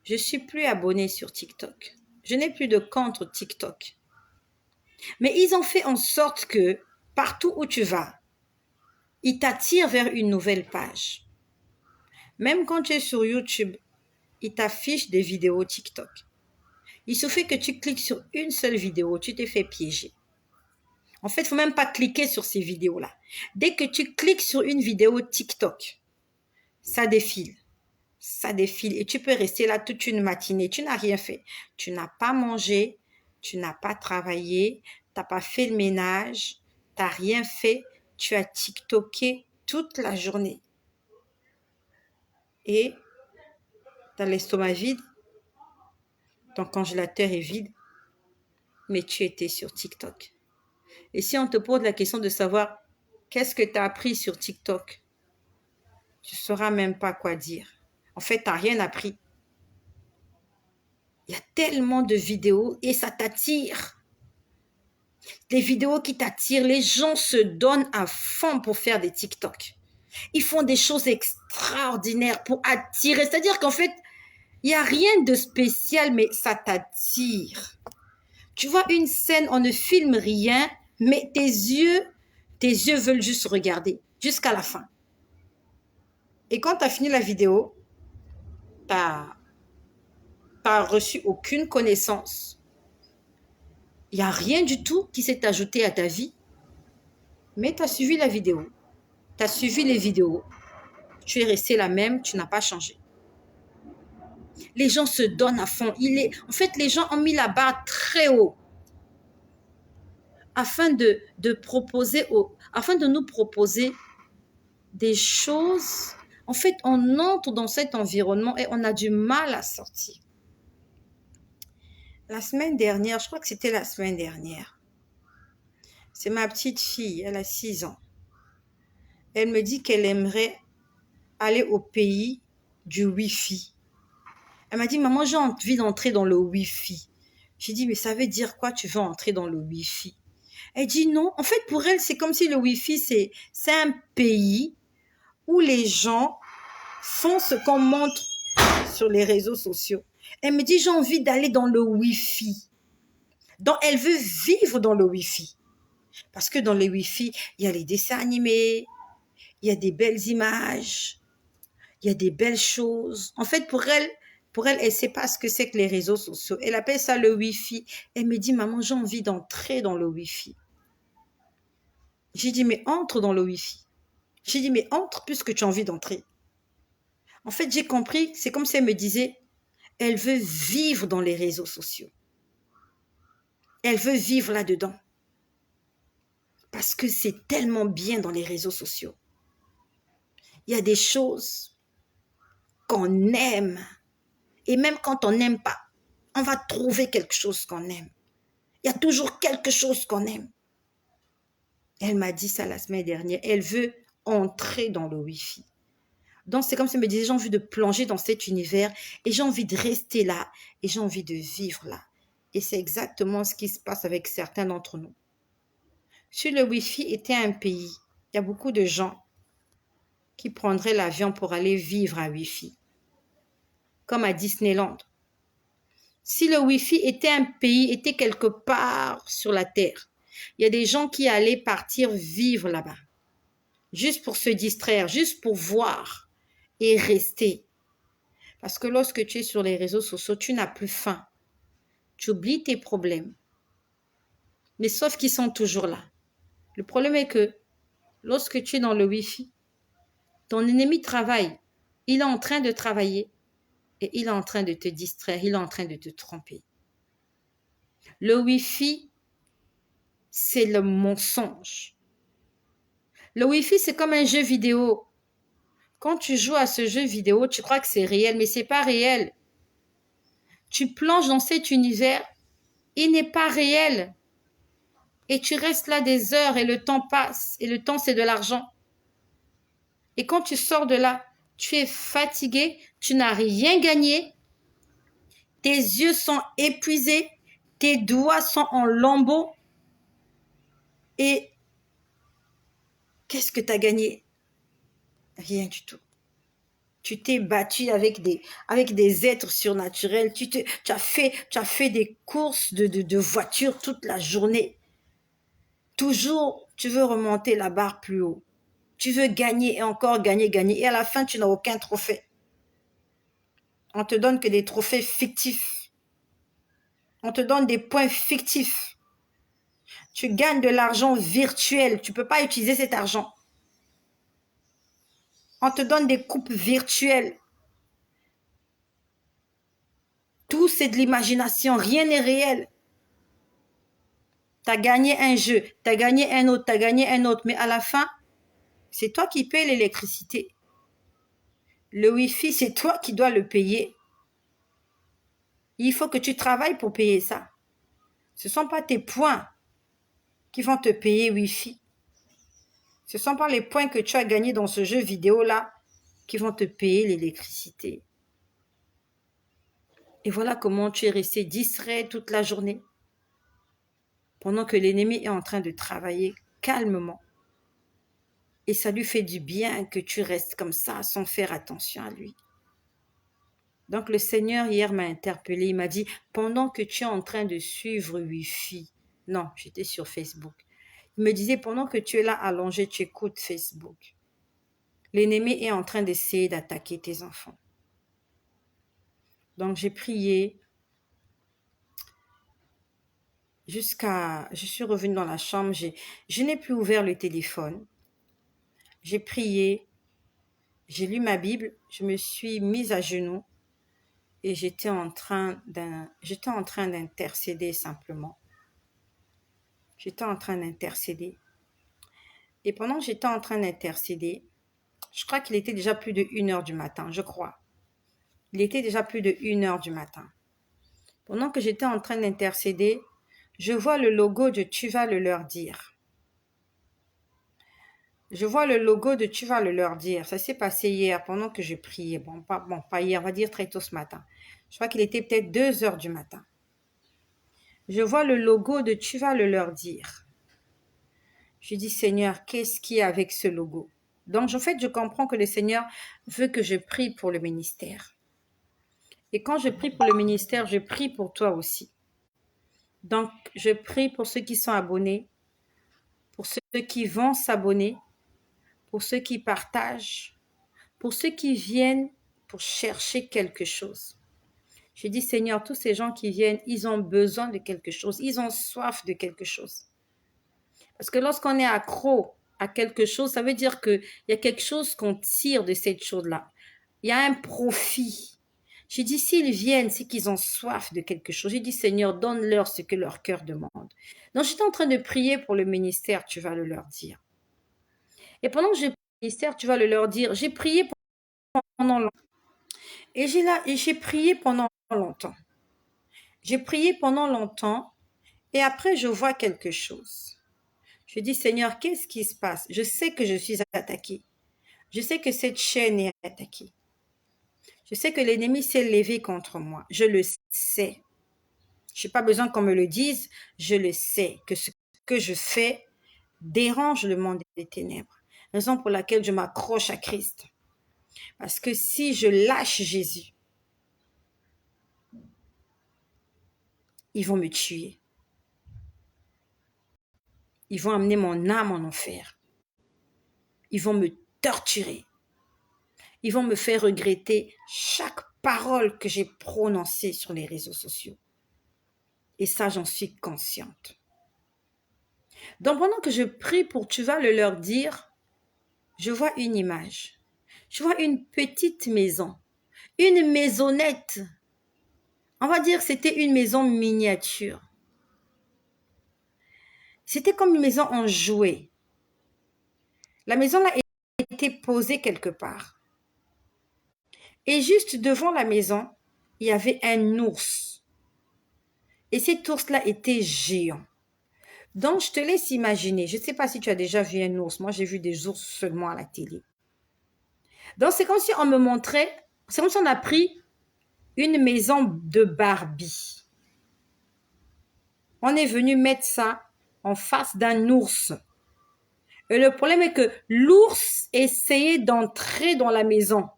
Speaker 1: Je ne suis plus abonnée sur TikTok. Je n'ai plus de compte TikTok. Mais ils ont fait en sorte que partout où tu vas, ils t'attirent vers une nouvelle page. Même quand tu es sur YouTube, ils t'affichent des vidéos TikTok. Il suffit que tu cliques sur une seule vidéo, tu t'es fait piéger. En fait, il ne faut même pas cliquer sur ces vidéos-là. Dès que tu cliques sur une vidéo TikTok, ça défile. Ça défile et tu peux rester là toute une matinée. Tu n'as rien fait. Tu n'as pas mangé, tu n'as pas travaillé, tu n'as pas fait le ménage, tu n'as rien fait. Tu as TikToké toute la journée. Et tu as l'estomac vide, ton congélateur est vide, mais tu étais sur TikTok. Et si on te pose la question de savoir qu'est-ce que tu as appris sur TikTok, tu ne sauras même pas quoi dire. En fait, tu n'as rien appris. Il y a tellement de vidéos et ça t'attire. Des vidéos qui t'attirent, les gens se donnent à fond pour faire des TikTok. Ils font des choses extraordinaires pour attirer. C'est-à-dire qu'en fait, il n'y a rien de spécial, mais ça t'attire. Tu vois une scène, on ne filme rien, mais tes yeux veulent juste regarder jusqu'à la fin. Et quand tu as fini la vidéo, tu n'as reçu aucune connaissance. Il n'y a rien du tout qui s'est ajouté à ta vie, mais tu as suivi la vidéo. Tu as suivi les vidéos. Tu es resté la même, tu n'as pas changé. Les gens se donnent à fond. En fait, les gens ont mis la barre très haut afin de nous proposer des choses. En fait, on entre dans cet environnement et on a du mal à sortir. La semaine dernière, je crois que c'était la semaine dernière, c'est ma petite fille, elle a 6 ans. Elle me dit qu'elle aimerait aller au pays du Wi-Fi. Elle m'a dit, maman, j'ai envie d'entrer dans le Wi-Fi. J'ai dit, mais ça veut dire quoi, tu veux entrer dans le Wi-Fi? Elle dit non. En fait, pour elle, c'est comme si le Wi-Fi, c'est un pays où les gens font ce qu'on montre sur les réseaux sociaux. Elle me dit, j'ai envie d'aller dans le Wi-Fi. Donc, elle veut vivre dans le Wi-Fi. Parce que dans le Wi-Fi, il y a les dessins animés, il y a des belles images, il y a des belles choses. En fait, pour elle ne sait pas ce que c'est que les réseaux sociaux. Elle appelle ça le Wi-Fi. Elle me dit, maman, j'ai envie d'entrer dans le Wi-Fi. J'ai dit, mais entre dans le Wi-Fi. J'ai dit, mais entre puisque tu as envie d'entrer. En fait, j'ai compris, c'est comme si elle me disait, elle veut vivre dans les réseaux sociaux. Elle veut vivre là-dedans. Parce que c'est tellement bien dans les réseaux sociaux. Il y a des choses qu'on aime. Et même quand on n'aime pas, on va trouver quelque chose qu'on aime. Il y a toujours quelque chose qu'on aime. Elle m'a dit ça la semaine dernière. Elle veut entrer dans le Wi-Fi. Donc, c'est comme si elle me disait, j'ai envie de plonger dans cet univers et j'ai envie de rester là et j'ai envie de vivre là. Et c'est exactement ce qui se passe avec certains d'entre nous. Si le Wi-Fi était un pays, il y a beaucoup de gens qui prendraient l'avion pour aller vivre à Wi-Fi, comme à Disneyland. Si le Wi-Fi était un pays, était quelque part sur la terre, il y a des gens qui allaient partir vivre là-bas, juste pour se distraire, juste pour voir et rester. Parce que lorsque tu es sur les réseaux sociaux, tu n'as plus faim. Tu oublies tes problèmes. Mais sauf qu'ils sont toujours là. Le problème est que lorsque tu es dans le Wi-Fi, ton ennemi travaille. Il est en train de travailler et il est en train de te distraire, il est en train de te tromper. Le Wi-Fi, c'est le mensonge. Le Wi-Fi, c'est comme un jeu vidéo. Quand tu joues à ce jeu vidéo, tu crois que c'est réel, mais ce n'est pas réel. Tu plonges dans cet univers, il n'est pas réel. Et tu restes là des heures et le temps passe. Et le temps, c'est de l'argent. Et quand tu sors de là, tu es fatigué, tu n'as rien gagné. Tes yeux sont épuisés, tes doigts sont en lambeaux. Et qu'est-ce que tu as gagné? Rien du tout. Tu t'es battu avec des êtres surnaturels. Tu as fait des courses de voitures toute la journée. Toujours, tu veux remonter la barre plus haut. Tu veux gagner et encore gagner, gagner. Et à la fin, tu n'as aucun trophée. On te donne que des trophées fictifs. On te donne des points fictifs. Tu gagnes de l'argent virtuel. Tu ne peux pas utiliser cet argent. On te donne des coupes virtuelles. Tout, c'est de l'imagination. Rien n'est réel. Tu as gagné un jeu, tu as gagné un autre, tu as gagné un autre. Mais à la fin, c'est toi qui payes l'électricité. Le Wi-Fi, c'est toi qui dois le payer. Il faut que tu travailles pour payer ça. Ce ne sont pas tes points qui vont te payer Wi-Fi. Ce ne sont pas les points que tu as gagnés dans ce jeu vidéo-là qui vont te payer l'électricité. Et voilà comment tu es resté distrait toute la journée, pendant que l'ennemi est en train de travailler calmement. Et ça lui fait du bien que tu restes comme ça, sans faire attention à lui. Donc le Seigneur hier m'a interpellé, il m'a dit, pendant que tu es en train de suivre Wi-Fi, non, j'étais sur Facebook, il me disait, pendant que tu es là allongé, tu écoutes Facebook, l'ennemi est en train d'essayer d'attaquer tes enfants. Donc j'ai prié, je suis revenue dans la chambre, je n'ai plus ouvert le téléphone, j'ai prié, j'ai lu ma Bible, je me suis mise à genoux et j'étais en train d'intercéder simplement. J'étais en train d'intercéder. Et pendant que j'étais en train d'intercéder, je crois qu'il était déjà plus de 1h du matin, je crois. Il était déjà plus de 1h du matin. Pendant que j'étais en train d'intercéder, je vois le logo de Tu vas le leur dire. Je vois le logo de Tu vas le leur dire. Ça s'est passé hier pendant que je priais. Bon, pas hier, on va dire très tôt ce matin. Je crois qu'il était peut-être 2h du matin. Je vois le logo de Tu vas le leur dire. Je dis, Seigneur, qu'est-ce qu'il y a avec ce logo? Donc, en fait, je comprends que le Seigneur veut que je prie pour le ministère. Et quand je prie pour le ministère, je prie pour toi aussi. Donc, je prie pour ceux qui sont abonnés, pour ceux qui vont s'abonner, pour ceux qui partagent, pour ceux qui viennent pour chercher quelque chose. Je dis, Seigneur, tous ces gens qui viennent, ils ont besoin de quelque chose, ils ont soif de quelque chose. Parce que lorsqu'on est accro à quelque chose, ça veut dire qu'il y a quelque chose qu'on tire de cette chose-là. Il y a un profit. J'ai dit, s'ils viennent, c'est qu'ils ont soif de quelque chose. J'ai dit, Seigneur, donne-leur ce que leur cœur demande. Donc, j'étais en train de prier pour le ministère, tu vas le leur dire. Et pendant que j'ai prié pour le ministère, tu vas le leur dire, j'ai prié pendant longtemps. Et j'ai prié pendant longtemps. J'ai prié pendant longtemps et après je vois quelque chose. Je dis, Seigneur, qu'est-ce qui se passe? Je sais que je suis attaquée. Je sais que cette chaîne est attaquée. Je sais que l'ennemi s'est levé contre moi. Je le sais. Je n'ai pas besoin qu'on me le dise. Je le sais que ce que je fais dérange le monde des ténèbres. Raison pour laquelle je m'accroche à Christ. Parce que si je lâche Jésus, ils vont me tuer. Ils vont amener mon âme en enfer. Ils vont me torturer. Ils vont me faire regretter chaque parole que j'ai prononcée sur les réseaux sociaux. Et ça, j'en suis consciente. Donc, pendant que je prie pour tu vas le leur dire, je vois une image. Je vois une petite maison. Une maisonnette. On va dire que c'était une maison miniature. C'était comme une maison en jouet. La maison là était posée quelque part. Et juste devant la maison, il y avait un ours. Et cet ours-là était géant. Donc, je te laisse imaginer. Je ne sais pas si tu as déjà vu un ours. Moi, j'ai vu des ours seulement à la télé. Donc, c'est comme si on me montrait, c'est comme si on a pris une maison de Barbie. On est venu mettre ça en face d'un ours. Et le problème est que l'ours essayait d'entrer dans la maison.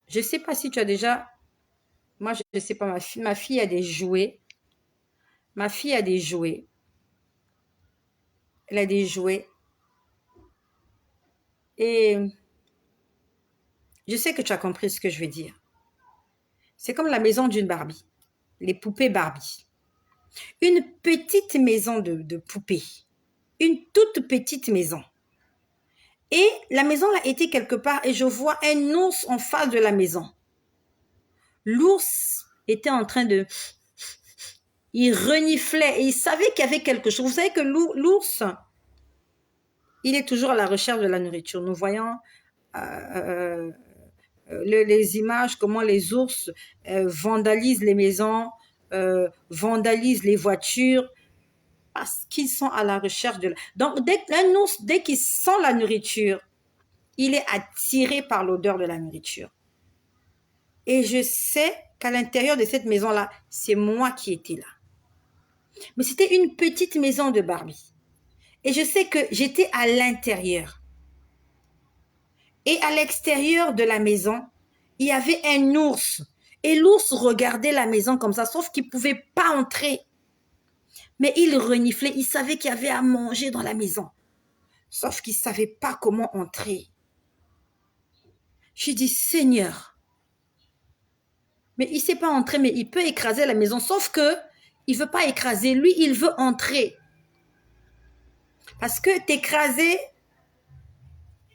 Speaker 1: Je ne sais pas si tu as déjà... Moi, je ne sais pas, ma fille a des jouets. Ma fille a des jouets. Elle a des jouets. Et je sais que tu as compris ce que je veux dire. C'est comme la maison d'une Barbie. Les poupées Barbie. Une petite maison de poupées. Une toute petite maison. Et la maison là était quelque part et je vois un ours en face de la maison. L'ours était en train de... Il reniflait et il savait qu'il y avait quelque chose. Vous savez que l'ours, il est toujours à la recherche de la nourriture. Nous voyons les images, comment les ours vandalisent les maisons, vandalisent les voitures, parce qu'ils sont à la recherche de... Donc, un ours, dès qu'il sent la nourriture, il est attiré par l'odeur de la nourriture. Et je sais qu'à l'intérieur de cette maison-là, c'est moi qui étais là. Mais c'était une petite maison de Barbie. Et je sais que j'étais à l'intérieur. Et à l'extérieur de la maison, il y avait un ours. Et l'ours regardait la maison comme ça, sauf qu'il ne pouvait pas entrer. Mais il reniflait, il savait qu'il y avait à manger dans la maison. Sauf qu'il ne savait pas comment entrer. J'ai dit, Seigneur, mais il ne sait pas entrer, mais il peut écraser la maison. Sauf que il ne veut pas écraser. Lui, il veut entrer. Parce que t'écraser,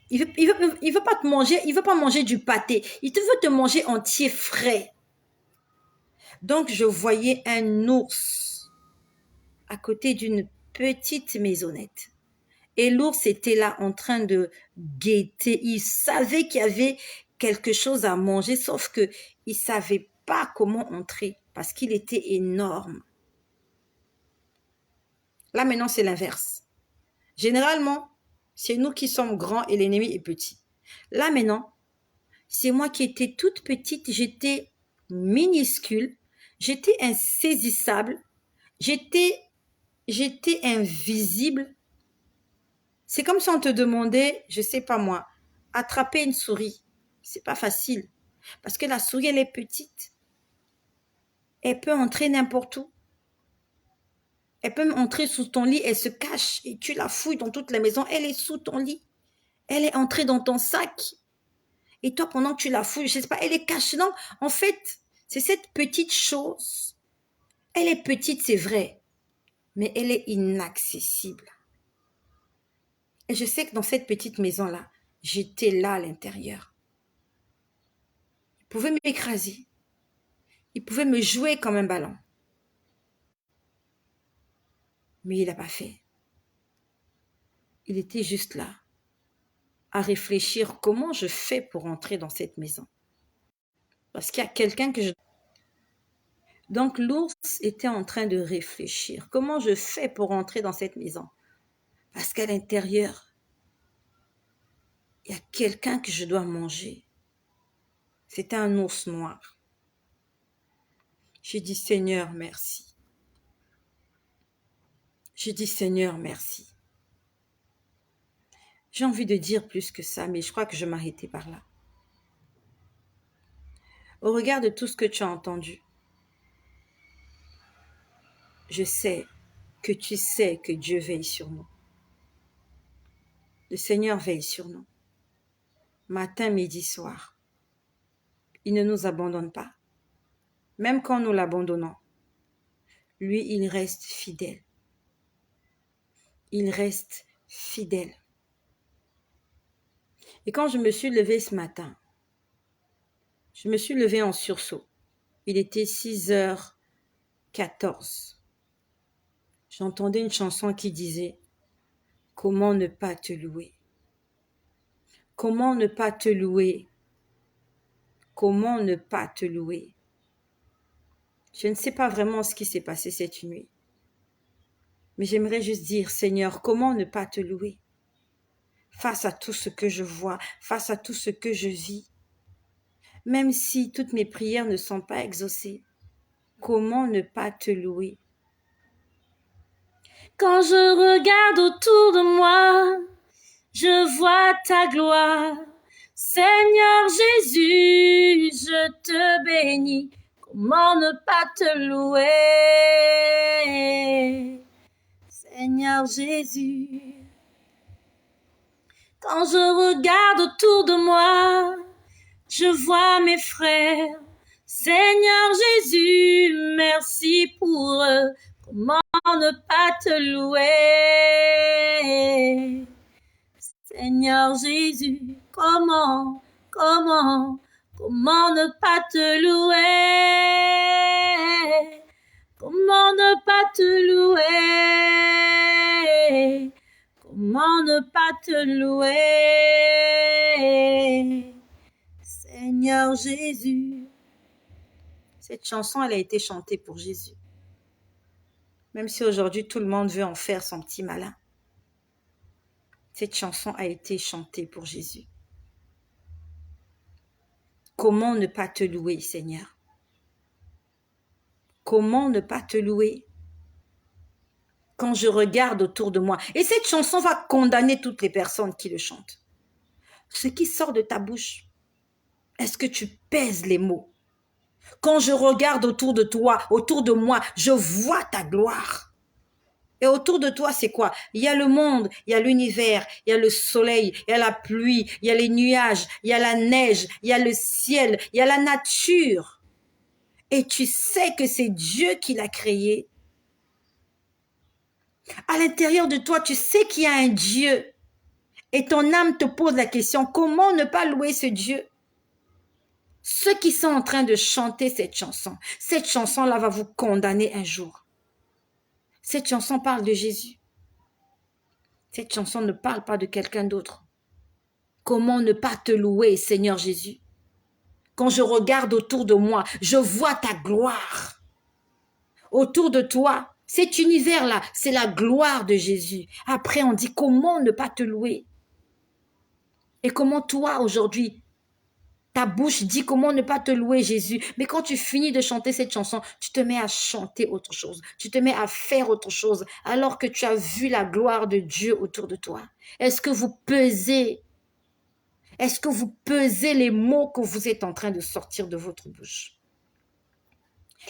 Speaker 1: il veut pas te manger, il veut pas manger du pâté. Il te veut te manger entier frais. Donc, je voyais un ours à côté d'une petite maisonnette. Et l'ours était là en train de guetter. Il savait qu'il y avait quelque chose à manger, sauf qu'il ne savait pas comment entrer parce qu'il était énorme. Là, maintenant, c'est l'inverse. Généralement, c'est nous qui sommes grands et l'ennemi est petit. Là, maintenant, c'est moi qui étais toute petite, j'étais minuscule, j'étais insaisissable, j'étais invisible. C'est comme si on te demandait, je sais pas moi, attraper une souris. C'est pas facile. Parce que la souris, elle est petite. Elle peut entrer n'importe où. Elle peut entrer sous ton lit, elle se cache et tu la fouilles dans toute la maison. Elle est sous ton lit. Elle est entrée dans ton sac. Et toi, pendant que tu la fouilles, je sais pas, elle est cachée. Non, en fait, c'est cette petite chose. Elle est petite, c'est vrai, mais elle est inaccessible. Et je sais que dans cette petite maison-là, j'étais là à l'intérieur. Il pouvait m'écraser. Il pouvait me jouer comme un ballon. Mais il n'a pas fait. Il était juste là, à réfléchir comment je fais pour entrer dans cette maison. Parce qu'il y a quelqu'un que je... Donc l'ours était en train de réfléchir. Comment je fais pour entrer dans cette maison? Parce qu'à l'intérieur, il y a quelqu'un que je dois manger. C'était un ours noir. J'ai dit Seigneur, merci. J'ai dit Seigneur, merci. J'ai envie de dire plus que ça, mais je crois que je m'arrêtais par là. Au regard de tout ce que tu as entendu, je sais que Dieu veille sur nous. Le Seigneur veille sur nous. Matin, midi, soir. Il ne nous abandonne pas. Même quand nous l'abandonnons, lui, il reste fidèle. Il reste fidèle. Et quand je me suis levée ce matin, je me suis levée en sursaut. Il était 6h14. J'entendais une chanson qui disait « Comment ne pas te louer? Comment ne pas te louer? Comment ne pas te louer ?» Je ne sais pas vraiment ce qui s'est passé cette nuit. Mais j'aimerais juste dire, Seigneur, comment ne pas te louer? Face à tout ce que je vois, face à tout ce que je vis, même si toutes mes prières ne sont pas exaucées, comment ne pas te louer? Quand je regarde autour de moi, je vois ta gloire. Seigneur Jésus, je te bénis. Comment ne pas te louer? Seigneur Jésus. Quand je regarde autour de moi, je vois mes frères. Seigneur Jésus, merci pour eux. Comment ne pas te louer? Seigneur Jésus, comment ne pas te louer? Comment ne pas te louer? Comment ne pas te louer? Seigneur Jésus. Cette chanson, elle a été chantée pour Jésus. Même si aujourd'hui, tout le monde veut en faire son petit malin. Cette chanson a été chantée pour Jésus. Comment ne pas te louer, Seigneur? Comment ne pas te louer? Quand je regarde autour de moi. Et cette chanson va condamner toutes les personnes qui le chantent. Ce qui sort de ta bouche, est-ce que tu pèses les mots? Quand je regarde autour de toi, autour de moi, je vois ta gloire. Et autour de toi, c'est quoi? Il y a le monde, il y a l'univers, il y a le soleil, il y a la pluie, il y a les nuages, il y a la neige, il y a le ciel, il y a la nature. Et tu sais que c'est Dieu qui l'a créé. À l'intérieur de toi, tu sais qu'il y a un Dieu. Et ton âme te pose la question, comment ne pas louer ce Dieu? Ceux qui sont en train de chanter cette chanson-là va vous condamner un jour. Cette chanson parle de Jésus. Cette chanson ne parle pas de quelqu'un d'autre. Comment ne pas te louer, Seigneur Jésus? Quand je regarde autour de moi, je vois ta gloire. Autour de toi, cet univers-là, c'est la gloire de Jésus. Après, on dit comment ne pas te louer? Et comment toi, aujourd'hui, ta bouche dit comment ne pas te louer, Jésus. Mais quand tu finis de chanter cette chanson, tu te mets à chanter autre chose. Tu te mets à faire autre chose alors que tu as vu la gloire de Dieu autour de toi. Est-ce que vous pesez les mots que vous êtes en train de sortir de votre bouche?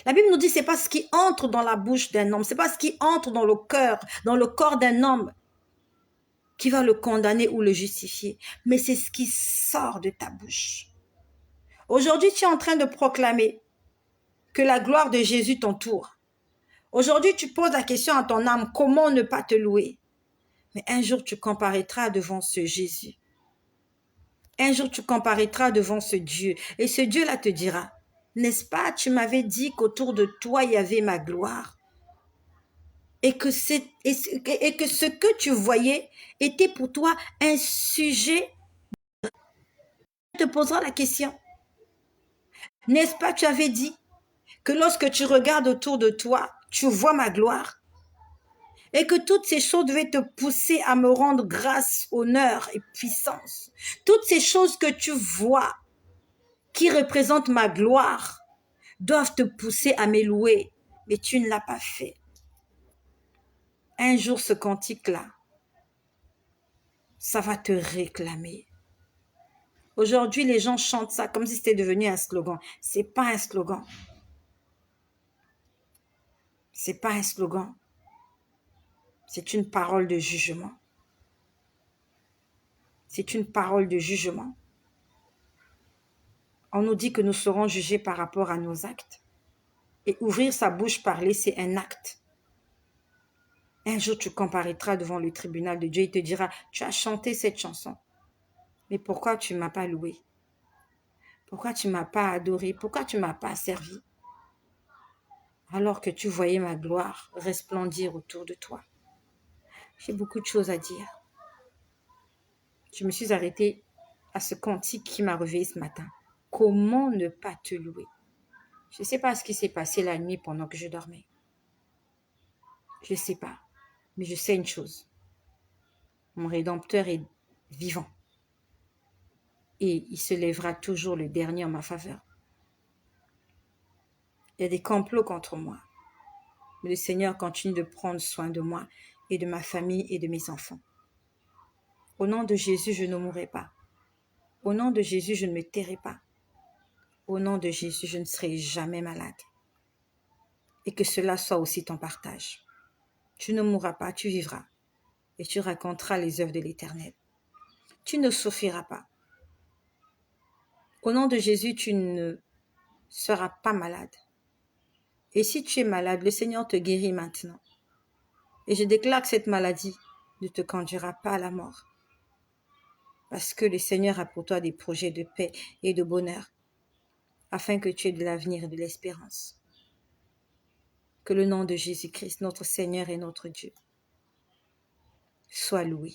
Speaker 1: La Bible nous dit c'est pas ce qui entre dans la bouche d'un homme, c'est pas ce qui entre dans le corps d'un homme qui va le condamner ou le justifier, mais c'est ce qui sort de ta bouche. Aujourd'hui, tu es en train de proclamer que la gloire de Jésus t'entoure. Aujourd'hui, tu poses la question à ton âme, comment ne pas te louer? Mais un jour, tu comparaîtras devant ce Jésus. Un jour, tu comparaîtras devant ce Dieu. Et ce Dieu-là te dira, n'est-ce pas, tu m'avais dit qu'autour de toi, il y avait ma gloire. Et que ce que tu voyais était pour toi un sujet te poseras la question. N'est-ce pas, tu avais dit que lorsque tu regardes autour de toi, tu vois ma gloire et que toutes ces choses devaient te pousser à me rendre grâce, honneur et puissance. Toutes ces choses que tu vois qui représentent ma gloire doivent te pousser à m'élouer, mais tu ne l'as pas fait. Un jour, ce cantique-là, ça va te réclamer. Aujourd'hui, les gens chantent ça comme si c'était devenu un slogan. C'est pas un slogan. C'est pas un slogan. C'est une parole de jugement. C'est une parole de jugement. On nous dit que nous serons jugés par rapport à nos actes. Et ouvrir sa bouche, parler, c'est un acte. Un jour, tu comparaîtras devant le tribunal de Dieu. Il te dira, tu as chanté cette chanson. Mais pourquoi tu ne m'as pas loué? Pourquoi tu ne m'as pas adoré? Pourquoi tu ne m'as pas servi? Alors que tu voyais ma gloire resplendir autour de toi. J'ai beaucoup de choses à dire. Je me suis arrêtée à ce cantique qui m'a réveillée ce matin. Comment ne pas te louer? Je ne sais pas ce qui s'est passé la nuit pendant que je dormais. Je ne sais pas. Mais je sais une chose. Mon Rédempteur est vivant. Et il se lèvera toujours le dernier en ma faveur. Il y a des complots contre moi. Mais le Seigneur continue de prendre soin de moi et de ma famille et de mes enfants. Au nom de Jésus, je ne mourrai pas. Au nom de Jésus, je ne me tairai pas. Au nom de Jésus, je ne serai jamais malade. Et que cela soit aussi ton partage. Tu ne mourras pas, tu vivras. Et tu raconteras les œuvres de l'Éternel. Tu ne souffriras pas. Au nom de Jésus, tu ne seras pas malade. Et si tu es malade, le Seigneur te guérit maintenant. Et je déclare que cette maladie ne te conduira pas à la mort. Parce que le Seigneur a pour toi des projets de paix et de bonheur, afin que tu aies de l'avenir et de l'espérance. Que le nom de Jésus-Christ, notre Seigneur et notre Dieu, soit loué.